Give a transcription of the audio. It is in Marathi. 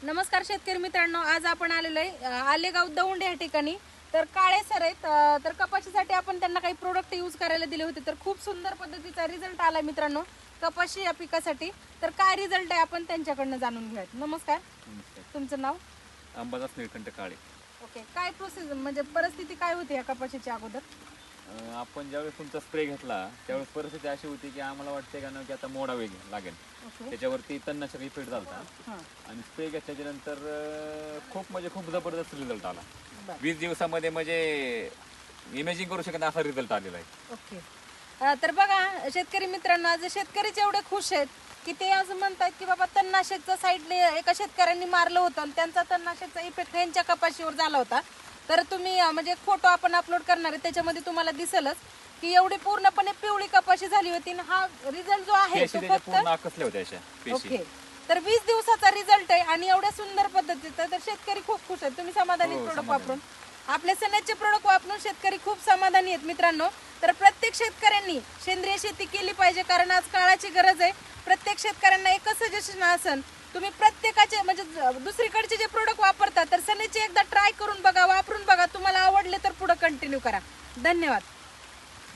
नमस्कार शेतकरी मित्रांनो, आज आपण आलेलो आहे आलेगाव दौंड या ठिकाणी. तर काळे सर आहेत. तर कपाशीसाठी आपण त्यांना काही प्रोडक्ट यूज करायला दिले होते, तर खूप सुंदर पद्धतीचा रिझल्ट आला मित्रांनो कपाशी या पिकासाठी. तर काय रिझल्ट आहे आपण त्यांच्याकडनं जाणून घेऊयात. नमस्कार, तुमचं नाव? अंबादास निळकंठ काळे. ओके, काय प्रोसेस म्हणजे परिस्थिती काय होती या कपाशीच्या अगोदर? आपण ज्यावेळेस तुमचा स्प्रे घेतला त्यावेळेस परिस्थिती अशी होती की आम्हाला वाटते का ना की आता मोडा वेग लागेल. ओके. त्याच्यावरती तणनाशक इफेक्ट झाला हां. आणि स्प्रे घेतल्याच्या नंतर खूप जबरदस्त रिझल्ट आला. बरं. 20 दिवसामध्ये म्हणजे इमॅजिन करू शकत नाही असा रिझल्ट आलेला आहे. ओके. तर बघा शेतकरी मित्रांनो, आज शेतकरीच एवढे खुश आहेत की ते आज म्हणतात की बाबा तणनाशकचं साईडने एका शेतकऱ्यांनी मारलं होतं आणि त्यांचा तणनाशकचा इफेक्ट यांच्या कपाशीवर झाला होता. तर तुम्ही म्हणजे फोटो आपण अपलोड करणार आहे, त्याच्यामध्ये तुम्हाला दिसेलच की एवढी पूर्णपणे पिवळी कपाशी झाली होती. आणि हा रिझल्ट जो आहे पेशी तो त्याच्या फक्त पूर्ण आकसल्या होत्या अशा पेशी. ओके. तर 20 दिवसाचा रिझल्ट आहे आणि एवढ्या सुंदर पद्धतीचा. तर शेतकरी खूप खुश आहेत. तुम्ही समाधानी हो, प्रोडक्ट समाधानी. वापरून, आपल्या सणाचे प्रोडक्ट वापरून शेतकरी खूप समाधानी आहेत मित्रांनो. तर प्रत्येक शेतकऱ्यांनी सेंद्रिय शेती केली पाहिजे, कारण आज काळाची गरज आहे. प्रत्येक शेतकऱ्यांना एकच सजेशन असेल, तुम्ही प्रत्येकाचे म्हणजे दुसरीकडचे जे प्रोडक्ट वापरतात तर सनेचे एकदा ट्राय करून बघा, वापरून बघा. तुम्हाला आवडले तर पुढे कंटिन्यू करा. धन्यवाद.